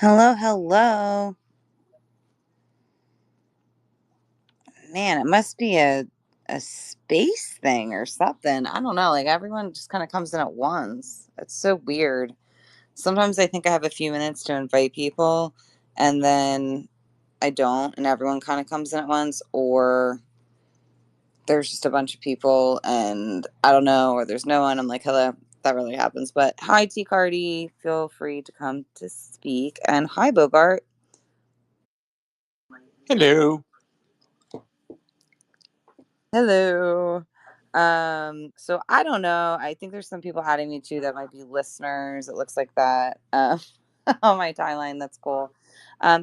Hello, hello. Man, it must be a space thing or something. I don't know. Like everyone just kind of comes in at once. It's so weird. Sometimes I think I have a few minutes to invite people and then I don't and everyone kind of comes in at once, or there's just a bunch of people and I don't know, or there's no one. I'm like, hello. That really happens. But hi, T Cardi. Feel free to come to speak. And hi, Bogart. Hello. Hello. So I don't know. I think there's some people adding me too that might be listeners. It looks like that on my timeline. That's cool.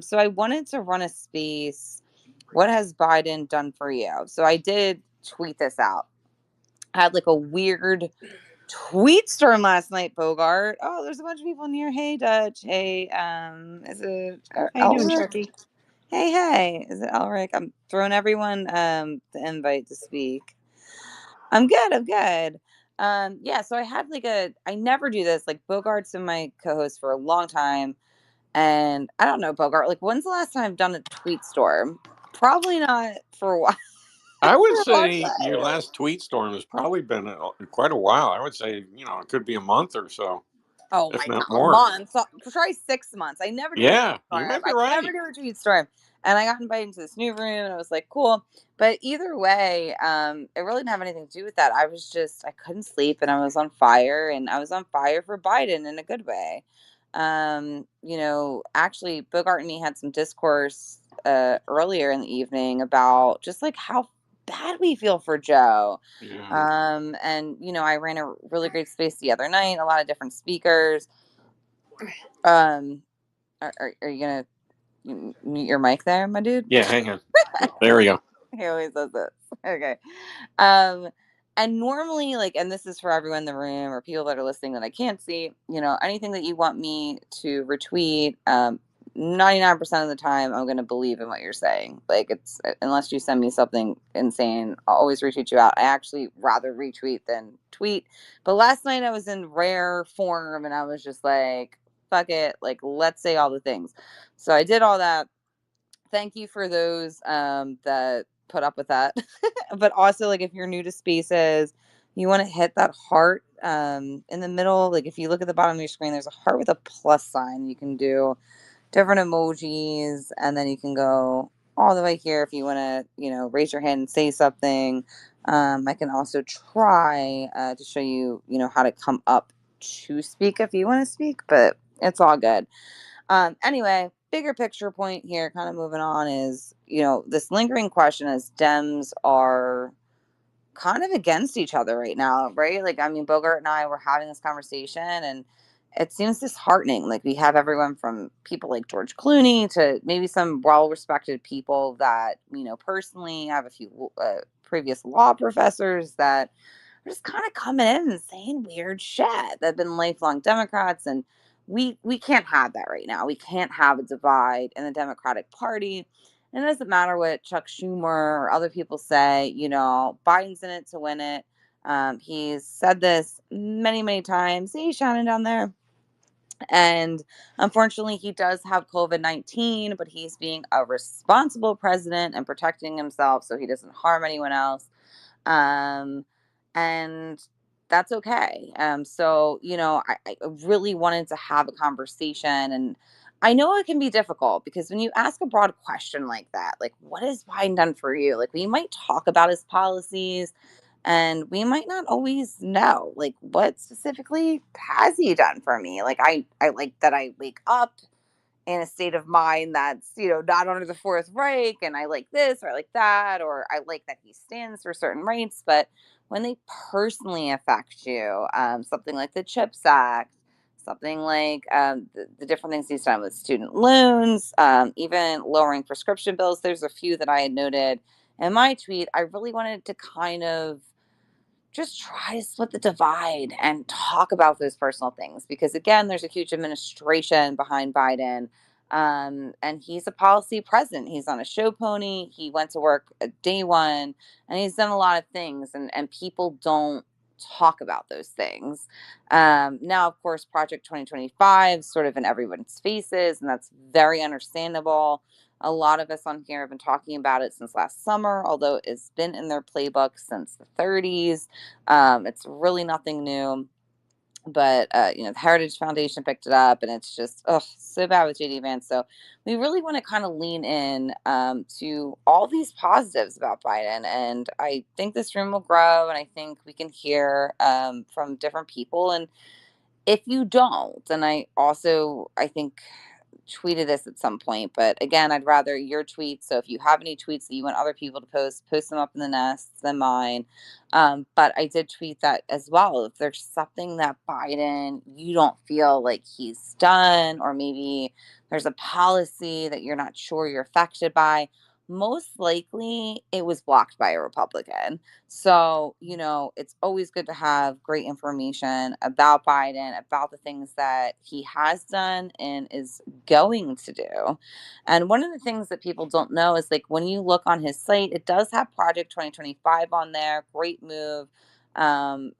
So I wanted to run a space. What has Biden done for you? So I did tweet this out. I had like a weird tweet storm last night, Bogart. Oh, there's a bunch of people in here. Hey, Dutch. Hey, is it How you doing, Elric? Sharky? Hey, hey. Is it Elric? I'm throwing everyone the invite to speak. I'm good. I'm good. Yeah, so I had like I never do this. Like Bogart's been my co-host for a long time. And I don't know, Bogart, like when's the last time I've done a tweet storm? Probably not for a while. I would For a long say your time. last tweet storm has probably been quite a while. I would say, it could be a month or so, Oh if my not god, more. months. Try 6 months. I never do a tweet Yeah, you storm. might be I never right. do a tweet storm. And I got invited into this new room and I was like, cool. But either way, it really didn't have anything to do with that. I couldn't sleep and I was on fire, and I was on fire for Biden in a good way. Actually Bogart and me had some discourse earlier in the evening about just like how bad we feel for Joe. Yeah. And I ran a really great space the other night, a lot of different speakers. Um, are you gonna mute your mic there, my dude? Yeah, hang on. There we go. He always does this. Okay. Um, and normally, like, and this is for everyone in the room or people that are listening that I can't see, anything that you want me to retweet, 99% of the time, I'm going to believe in what you're saying. Like, unless you send me something insane, I'll always retweet you out. I actually rather retweet than tweet. But last night I was in rare form and I was just like, fuck it. Like, let's say all the things. So I did all that. Thank you for those that put up with that. But also, like, if you're new to spaces, you want to hit that heart in the middle. Like, if you look at the bottom of your screen, there's a heart with a plus sign. You can do different emojis, and then you can go all the way here if you want to, raise your hand and say something. I can also try to show you, how to come up to speak if you want to speak, but it's all good. Anyway, bigger picture point here, kind of moving on, is, this lingering question as Dems are kind of against each other right now, right? Like, I mean, Bogart and I were having this conversation and it seems disheartening. Like, we have everyone from people like George Clooney to maybe some well respected people that, personally, I have a few previous law professors that are just kind of coming in and saying weird shit that have been lifelong Democrats. And we can't have that right now. We can't have a divide in the Democratic Party. And it doesn't matter what Chuck Schumer or other people say, Biden's in it to win it. He's said this many, many times. See Shannon down there? And unfortunately, he does have COVID-19, but he's being a responsible president and protecting himself so he doesn't harm anyone else. Um, and that's okay. I really wanted to have a conversation, and I know it can be difficult because when you ask a broad question like that, like, what has Biden done for you? Like, we might talk about his policies and we might not always know, like, what specifically has he done for me? Like, I like that I wake up in a state of mind that's, not under the Fourth Reich, and I like this or I like that, or I like that he stands for certain rights. But when they personally affect you, something like the CHIPS Act, something like the different things he's done with student loans, even lowering prescription bills, there's a few that I had noted in my tweet. I really wanted to kind of just try to split the divide and talk about those personal things because, again, there's a huge administration behind Biden. And he's a policy president. He's on a show pony. He went to work at day one, and he's done a lot of things, and people don't talk about those things. Now, of course, Project 2025 sort of in everyone's faces, and that's very understandable. A lot of us on here have been talking about it since last summer, although it's been in their playbook since the 30s. It's really nothing new, but the Heritage Foundation picked it up, and it's just so bad with JD Vance. So we really want to kind of lean in to all these positives about Biden, and I think this room will grow, and I think we can hear from different people. And if you don't, and I think tweeted this at some point, but again, I'd rather your tweets. So if you have any tweets that you want other people to post, post them up in the nests than mine. But I did tweet that as well. If there's something that Biden, you don't feel like he's done, or maybe there's a policy that you're not sure you're affected by, most likely it was blocked by a Republican. So, it's always good to have great information about Biden, about the things that he has done and is going to do. And one of the things that people don't know is like when you look on his site, it does have Project 2025 on there. Great move.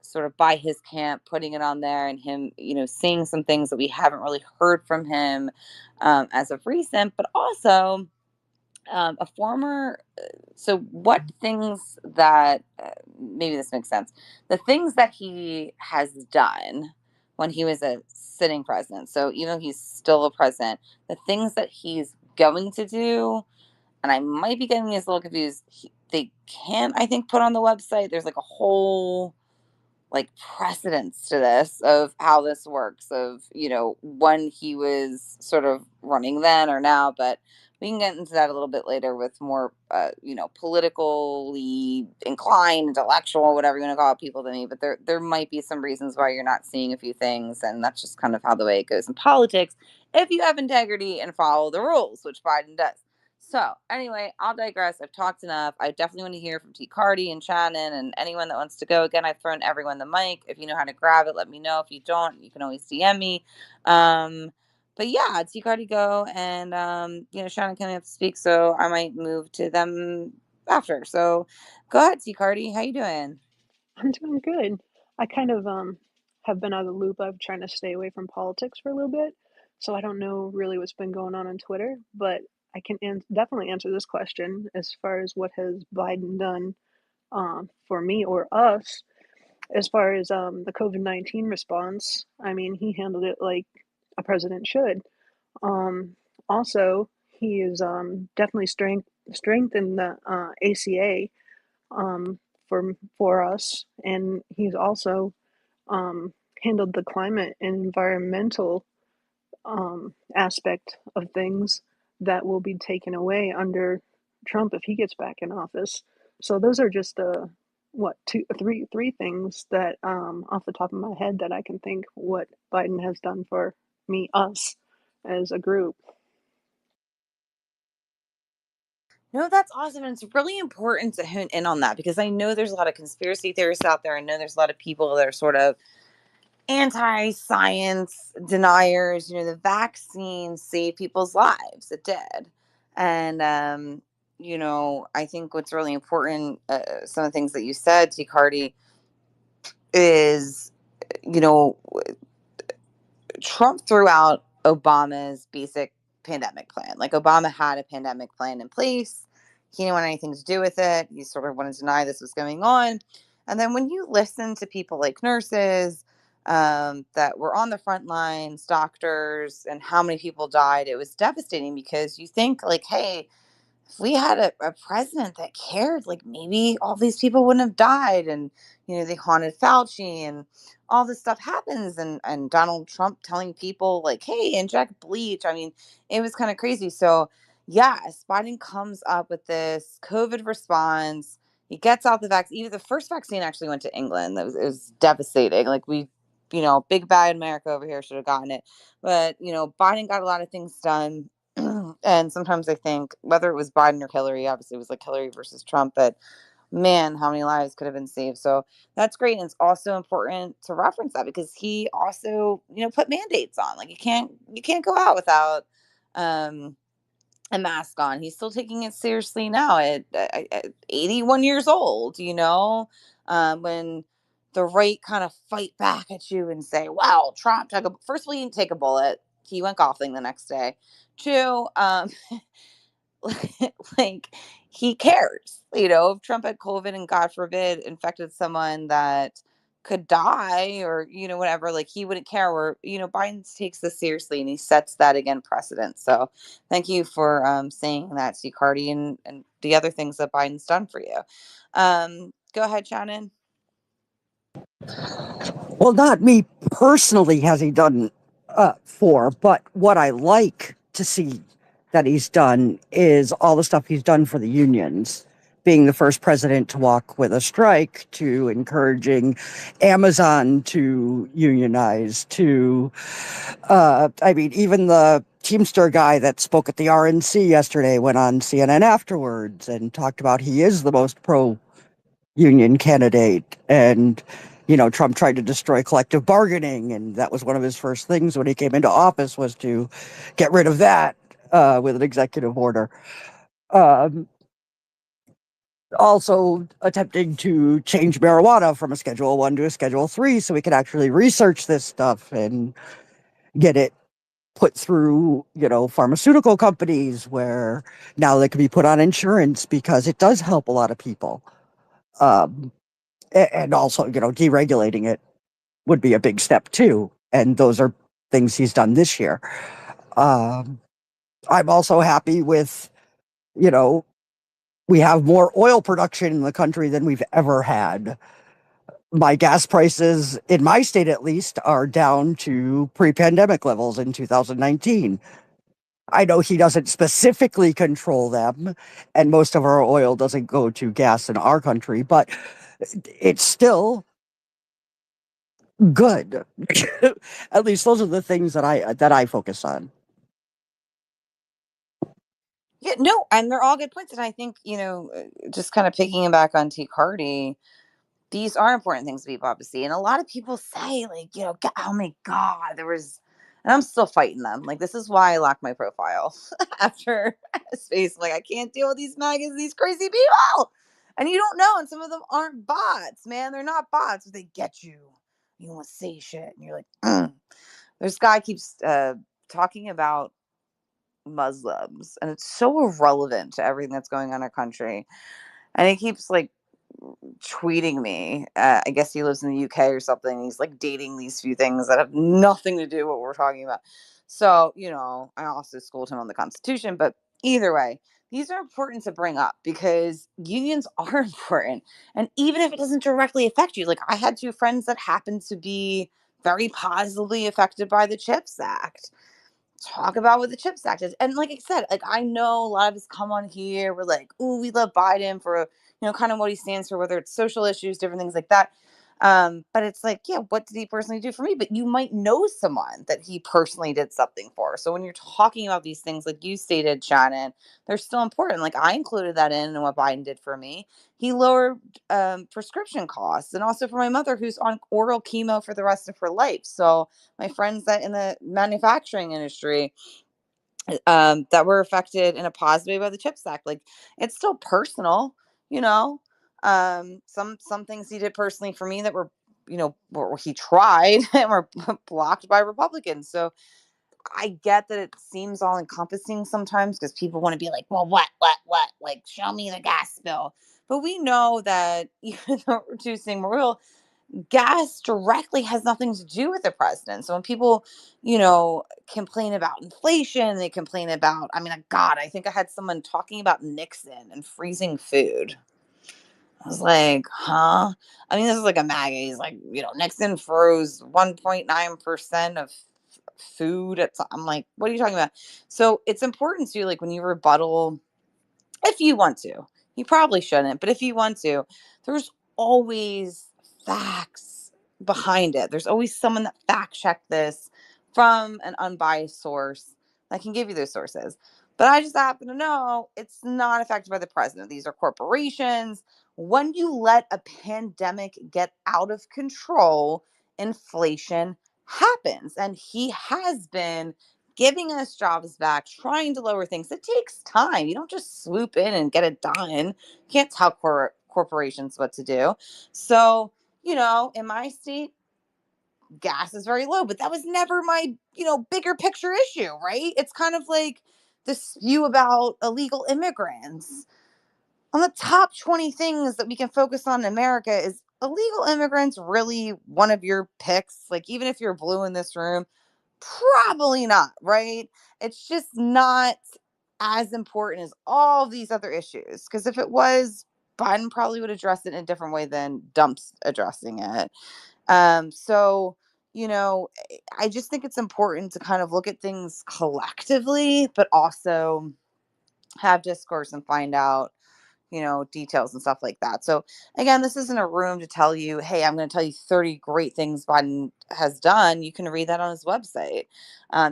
Sort of by his camp, putting it on there, and him, saying some things that we haven't really heard from him as of recent, but also a former so what things that maybe this makes sense, the things that he has done when he was a sitting president, so even though he's still a president, the things that he's going to do, and I might be getting these a little confused, they can, I think, put on the website. There's like a whole like precedence to this of how this works, of when he was sort of running then or now, but we can get into that a little bit later with more politically inclined, intellectual, whatever you want to call it, people to me. But there might be some reasons why you're not seeing a few things, and that's just kind of how the way it goes in politics if you have integrity and follow the rules, which Biden does. So anyway, I'll digress. I've talked enough. I definitely want to hear from T. Cardi and Shannon and anyone that wants to go. Again, I've thrown everyone the mic. If you know how to grab it, let me know. If you don't, you can always DM me. Um, but yeah, T. Cardi go, and Shannon coming up to speak, so I might move to them after. So go ahead, T. Cardi. How you doing? I'm doing good. I kind of have been out of the loop of trying to stay away from politics for a little bit, so I don't know really what's been going on Twitter, but I can definitely answer this question as far as what has Biden done for me or us as far as the COVID-19 response. I mean, he handled it like a president should. Um, Also, he is definitely strengthened the ACA um, for us, and he's also handled the climate and environmental aspect of things that will be taken away under Trump if he gets back in office. So those are just what three things that off the top of my head that I can think what Biden has done for us as a group. No, that's awesome. And it's really important to hone in on that because I know there's a lot of conspiracy theorists out there. I know there's a lot of people that are sort of anti-science deniers. The vaccine saved people's lives. It did. And I think what's really important, some of the things that you said, T. Cardi, is you know Trump threw out Obama's basic pandemic plan. Like, Obama had a pandemic plan in place. He didn't want anything to do with it. He sort of wanted to deny this was going on. And then when you listen to people like nurses that were on the front lines, doctors, and how many people died, it was devastating because you think like, hey, if we had a president that cared, like maybe all these people wouldn't have died. And, they haunted Fauci and all this stuff happens. And Donald Trump telling people like, hey, inject bleach. I mean, it was kind of crazy. So yes, Biden comes up with this COVID response. He gets out the vaccine. Even the first vaccine actually went to England. It was devastating. Like big bad America over here should have gotten it. But, Biden got a lot of things done. And sometimes I think whether it was Biden or Hillary, obviously it was like Hillary versus Trump, but man, how many lives could have been saved. So that's great. And it's also important to reference that because he also, put mandates on. Like, you can't go out without um a mask on. He's still taking it seriously now at 81 years old, when the right kind of fight back at you and say, wow, Trump took a, first of all, he didn't take a bullet. He went golfing the next day. Two, like he cares, if Trump had COVID and God forbid infected someone that could die or, whatever, like he wouldn't care, where, Biden takes this seriously and he sets that again precedent. So thank you for saying that, C. Cardi, and the other things that Biden's done for you. Go ahead, Shannon. Well, not me personally has he done for, but what I like to see that he's done is all the stuff he's done for the unions. Being the first president to walk with a strike, to encouraging Amazon to unionize, to, I mean, even the Teamster guy that spoke at the RNC yesterday went on CNN afterwards and talked about he is the most pro union candidate. And, Trump tried to destroy collective bargaining. And that was one of his first things when he came into office, was to get rid of that with an executive order. Um, Also attempting to change marijuana from a Schedule 1 to a Schedule 3 so we could actually research this stuff and get it put through, pharmaceutical companies where now they can be put on insurance because it does help a lot of people. Um, and also, deregulating it would be a big step too. And those are things he's done this year. Um, I'm also happy with, you know, we have more oil production in the country than we've ever had. My gas prices, in my state at least, are down to pre pandemic levels in 2019. I know he doesn't specifically control them, and most of our oil doesn't go to gas in our country, but it's still good. At least those are the things that I focus on. Yeah, no, and they're all good points. And I think, just kind of picking back on T. Cardi, these are important things people have to see. And a lot of people say, like, oh my God, and I'm still fighting them. Like, this is why I locked my profile after space. Like, I can't deal with these maggots, these crazy people. And you don't know. And some of them aren't bots, man. They're not bots, but they get you. You want to say shit. And you're like, This guy keeps talking about Muslims, and it's so irrelevant to everything that's going on in our country. And he keeps like tweeting me. I guess he lives in the UK or something. He's like dating these few things that have nothing to do with what we're talking about. So, I also schooled him on the Constitution, but either way, these are important to bring up because unions are important. And even if it doesn't directly affect you, like I had two friends that happened to be very positively affected by the CHIPS Act. Talk about what the CHIPS Act is. And like I said, like I know a lot of us come on here, we're like, "Ooh, we love Biden for, kind of what he stands for, whether it's social issues, different things like that." But it's like, yeah, what did he personally do for me? But you might know someone that he personally did something for. So when you're talking about these things, like you stated, Shannon, they're still important. Like I included that in what Biden did for me. He lowered prescription costs, and also for my mother who's on oral chemo for the rest of her life. So my friends that in the manufacturing industry that were affected in a positive way by the CHIPS Act. Like it's still personal, you know. Some things he did personally for me that were, where he tried and were blocked by Republicans. So I get that it seems all encompassing sometimes because people want to be like, well, what? Like, show me the gas bill. But we know that even though reducing oil, gas directly has nothing to do with the president. So when people, complain about inflation, they complain about, I mean, God, I think I had someone talking about Nixon and freezing food. I was like, huh? I mean, this is like a MAGA. He's like, Nixon froze 1.9% of food. I'm like, what are you talking about? So it's important to, like, when you rebuttal, if you want to, you probably shouldn't, but if you want to, there's always facts behind it. There's always someone that fact checked this from an unbiased source that can give you those sources. But I just happen to know it's not affected by the president. These are corporations. When you let a pandemic get out of control, inflation happens. And he has been giving us jobs back, trying to lower things. It takes time. You don't just swoop in and get it done. You can't tell corporations what to do. So in my state, gas is very low, but that was never my, bigger picture issue, right? It's kind of like this spew about illegal immigrants. On the top 20 things that we can focus on in America, is illegal immigrants really one of your picks? Like, even if you're blue in this room, probably not, right? It's just not as important as all these other issues. Because if it was, Biden probably would address it in a different way than Dump's addressing it. So, I just think it's important to kind of look at things collectively, but also have discourse and find out, details and stuff like that. So again, this isn't a room to tell you, hey, I'm going to tell you 30 great things Biden has done. You can read that on his website.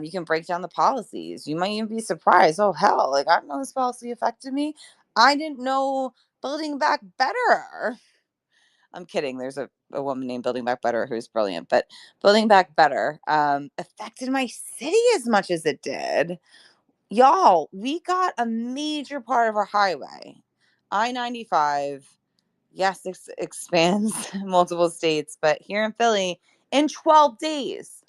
You can break down the policies. You might even be surprised. Oh, hell, like, I don't know this policy affected me. I didn't know Building Back Better. I'm kidding. There's a woman named Building Back Better who's brilliant, but Building Back Better affected my city as much as it did. Y'all, we got a major part of our highway, I-95. Yes, expands multiple states, but here in Philly, in 12 days.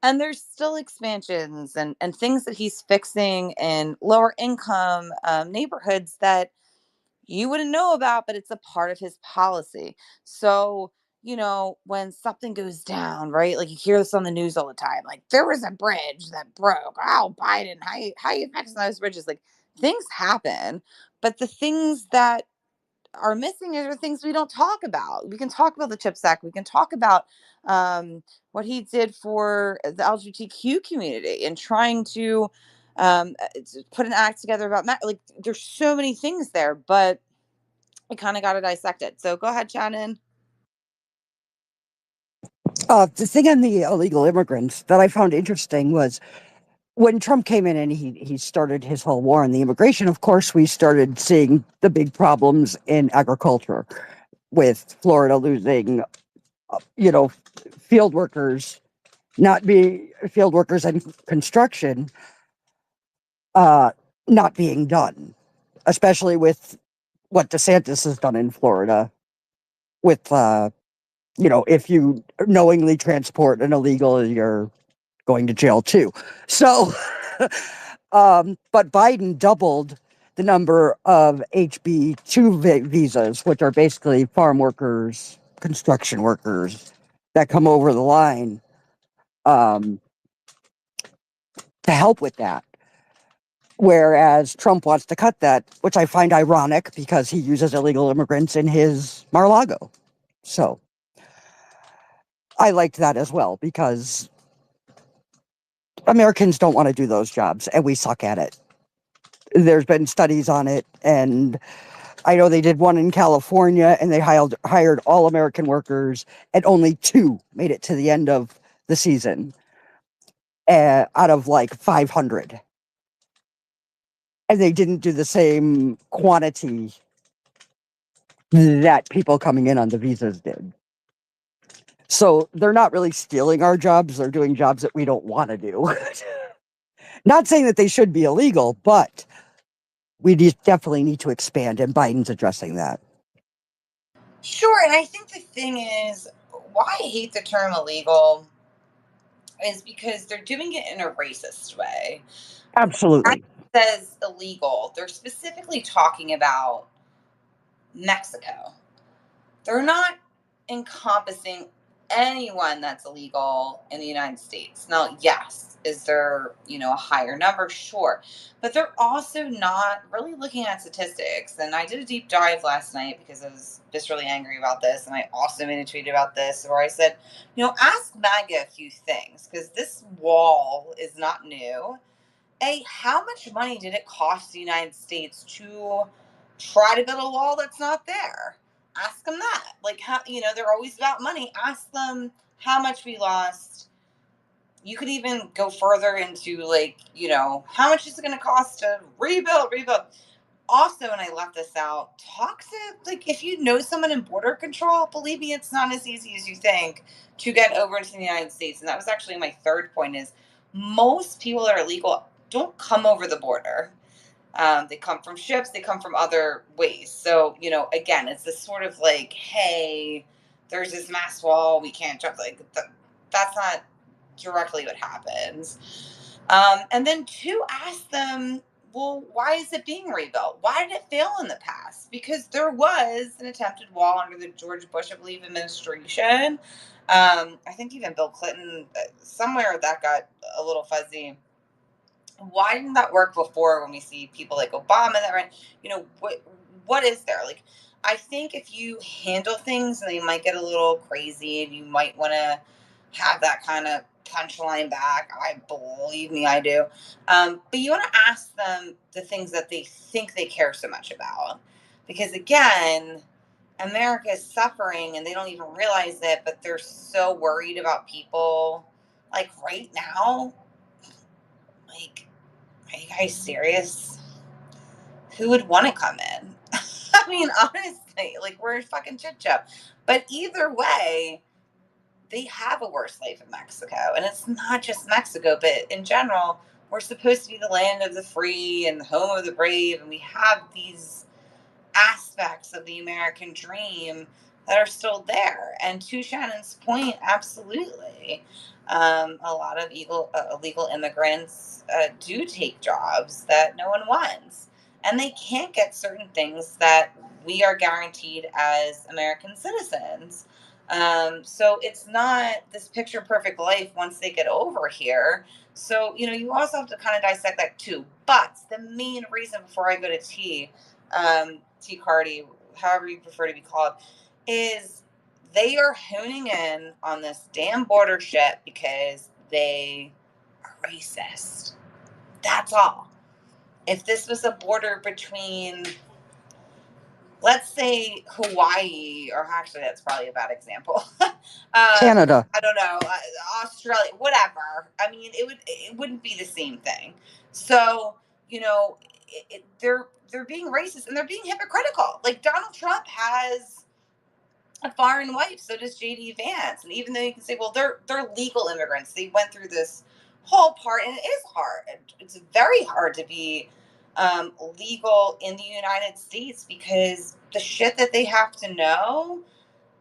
And there's still expansions and things that he's fixing in lower income neighborhoods that you wouldn't know about, but it's a part of his policy. So, when something goes down, right? Like, you hear this on the news all the time. Like, there was a bridge that broke. Oh, Biden, how you fixing those bridges? Like, things happen, but the things that are missing are things we don't talk about. We can talk about the CHIPS Act. We can talk about what he did for the LGBTQ community and trying to put an act together about like, there's so many things there, but we kind of got to dissect it. So go ahead, Shannon. The thing on the illegal immigrants that I found interesting was when Trump came in and he started his whole war on the immigration. Of course, we started seeing the big problems in agriculture, with Florida losing, you know, field workers, not being field workers and construction, uh, not being done, especially with what DeSantis has done in Florida with, if you knowingly transport an illegal, you're going to jail too. So, but Biden doubled the number of HB2 visas, which are basically farm workers, construction workers that come over the line, um, to help with that. Whereas Trump wants to cut that, which I find ironic because he uses illegal immigrants in his Mar-a-Lago. So I liked that as well because Americans don't want to do those jobs and we suck at it. There's been studies on it, and I know they did one in California and they hired all American workers and only 2 made it to the end of the season, out of like 500. And they didn't do the same quantity that people coming in on the visas did. So they're not really stealing our jobs. They're doing jobs that we don't want to do. Not saying that they should be illegal, but we definitely need to expand, and Biden's addressing that. Sure. And I think the thing is, why I hate the term illegal is because they're doing it in a racist way. When Absolutely. it says illegal, they're specifically talking about Mexico. They're not encompassing anyone that's illegal in the United States. Now, yes, is there, a higher number? Sure. But they're also not really looking at statistics. And I did a deep dive last night because I was just really angry about this. And I also made a tweet about this where I said, ask MAGA a few things because this wall is not new. How much money did it cost the United States to try to build a wall that's not there? Ask them that. Like, how, they're always about money. Ask them how much we lost. You could even go further into, like, how much is it going to cost to rebuild. Also, and I left this out, talk to, like, if you know someone in border control, believe me, it's not as easy as you think to get over into the United States. And that was actually my third point is most people that are illegal don't come over the border. They come from ships, they come from other ways. So, again, it's this sort of like, hey, there's this mass wall, we can't jump. Like, that's not directly what happens. And then two, ask them, well, why is it being rebuilt? Why did it fail in the past? Because there was an attempted wall under the George Bush, I believe, administration. I think even Bill Clinton, somewhere that got a little fuzzy. Why didn't that work before when we see people like Obama that ran? What is there? Like, I think if you handle things, they might get a little crazy and you might want to have that kind of punchline back. I believe me, I do. But you want to ask them the things that they think they care so much about. Because again, America is suffering and they don't even realize it, but they're so worried about people. Like right now, like, are you guys serious? Who would want to come in? I mean, honestly, like, we're a fucking shit show. But either way, they have a worse life in Mexico. And it's not just Mexico, but in general, we're supposed to be the land of the free and the home of the brave. And we have these aspects of the American dream that are still there. And to Shannon's point, absolutely. A lot of illegal immigrants do take jobs that no one wants. And they can't get certain things that we are guaranteed as American citizens. So it's not this picture perfect life once they get over here. So, you also have to kind of dissect that too. But the main reason before I go to T Cardi, however you prefer to be called, is they are honing in on this damn border shit because they are racist. That's all. If this was a border between, let's say, Hawaii, or actually that's probably a bad example. Canada. I don't know, Australia, whatever. I mean, it wouldn't be the same thing. So, they're being racist and they're being hypocritical. Like, Donald Trump has a foreign wife, so does JD Vance. And even though you can say, well, they're legal immigrants, they went through this whole part, and it is hard. It's very hard to be legal in the United States because the shit that they have to know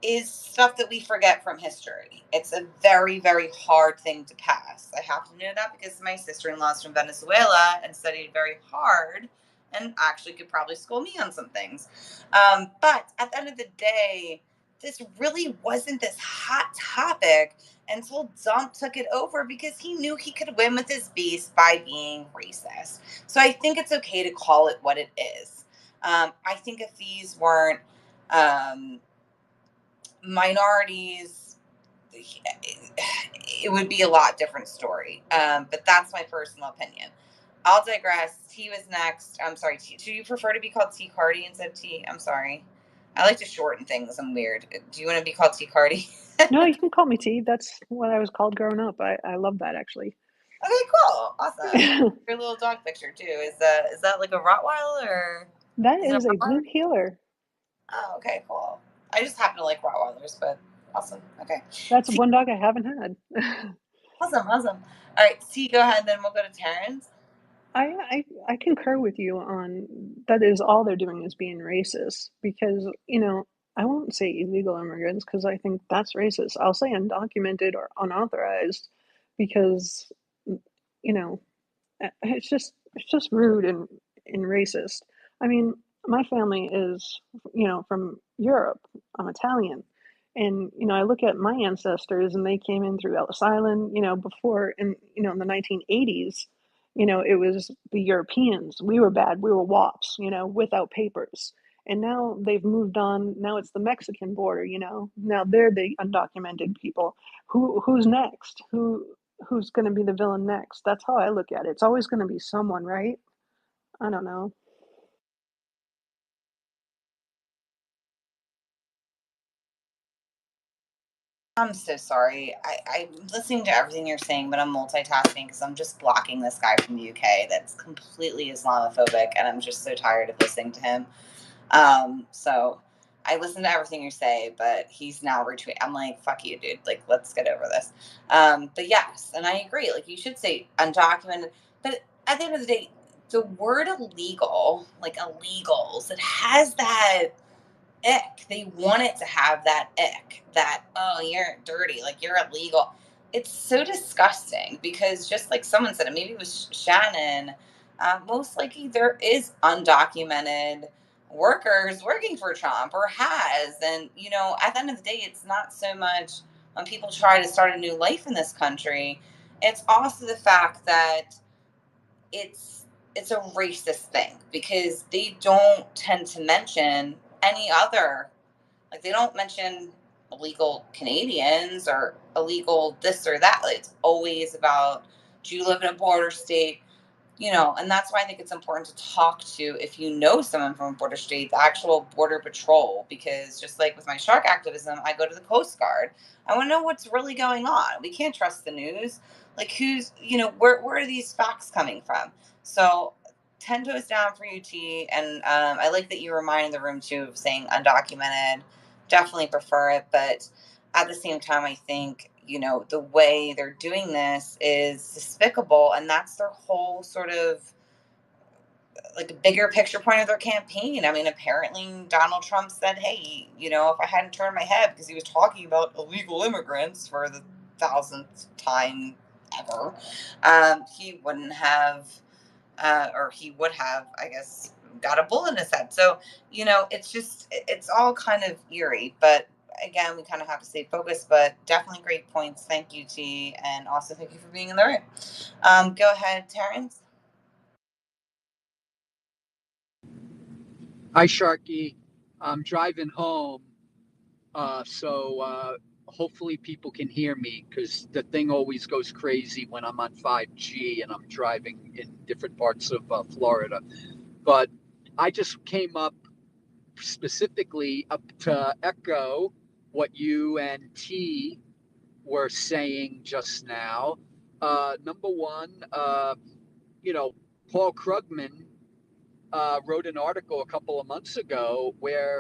is stuff that we forget from history. It's a very, very hard thing to pass. I have to know that because my sister-in-law is from Venezuela and studied very hard and actually could probably school me on some things. But at the end of the day, this really wasn't this hot topic until Trump took it over because he knew he could win with his base by being racist. So I think it's okay to call it what it is. I think if these weren't minorities, it would be a lot different story. But that's my personal opinion. I'll digress. T was next. I'm sorry. Do you prefer to be called T Cardi instead of T? I'm sorry. I like to shorten things. I'm weird. Do you want to be called T Cardi? No, you can call me T. That's what I was called growing up. I love that actually. Okay, cool, awesome. Your little dog picture too. Is that like a Rottweiler or That is it is a a Rottweiler? blue healer. Oh, okay, cool. I just happen to like Rottweilers, but awesome. Okay, That's T, one dog I haven't had. awesome. All right, T, go ahead. Then we'll go to Terrence. I concur with you on that is all they're doing is being racist because, I won't say illegal immigrants because I think that's racist. I'll say undocumented or unauthorized because, you know, it's just rude and racist. I mean, my family is, from Europe. I'm Italian. And, I look at my ancestors and they came in through Ellis Island, before in the 1980s, it was the Europeans. We were bad. We were wops, without papers. And now they've moved on. Now it's the Mexican border, Now they're the undocumented people. Who's next? Who's going to be the villain next? That's how I look at it. It's always going to be someone, right? I don't know. I'm so sorry. I'm listening to everything you're saying, but I'm multitasking because I'm just blocking this guy from the UK that's completely Islamophobic, and I'm just so tired of listening to him. So I listen to everything you say, but he's now retweet. I'm like, fuck you, dude. Like, let's get over this. But yes, and I agree. Like, you should say undocumented, but at the end of the day, the word illegal, like illegals, it has that ick. They want it to have that ick, that, oh, you're dirty, like you're illegal. It's so disgusting because just like someone said, maybe it was Shannon, most likely there is undocumented workers working for Trump or has. And, at the end of the day, it's not so much when people try to start a new life in this country, it's also the fact that it's it's a racist thing because they don't tend to mention any other, like they don't mention illegal Canadians or illegal this or that. Like, it's always about, do you live in a border state? And that's why I think it's important to talk to, if you know someone from a border state, the actual border patrol, because just like with my shark activism, I go to the Coast Guard. I want to know what's really going on. We can't trust the news. Like, where are these facts coming from? So 10 toes down for UT. And I like that you reminded the room too of saying undocumented. Definitely prefer it. But at the same time, I think, the way they're doing this is despicable. And that's their whole sort of like a bigger picture point of their campaign. I mean, apparently Donald Trump said, hey, if I hadn't turned my head because he was talking about illegal immigrants for the thousandth time ever, he wouldn't have, or he would have, I guess, got a bullet in his head. So, it's all kind of eerie. But again, we kind of have to stay focused, but definitely great points. Thank you, T. And also thank you for being in the room. Go ahead, Terrence. Hi, Sharky. I'm driving home, so hopefully people can hear me because the thing always goes crazy when I'm on 5G and I'm driving in different parts of Florida. But I just came up specifically up to echo what you and T were saying just now. Number one, Paul Krugman wrote an article a couple of months ago where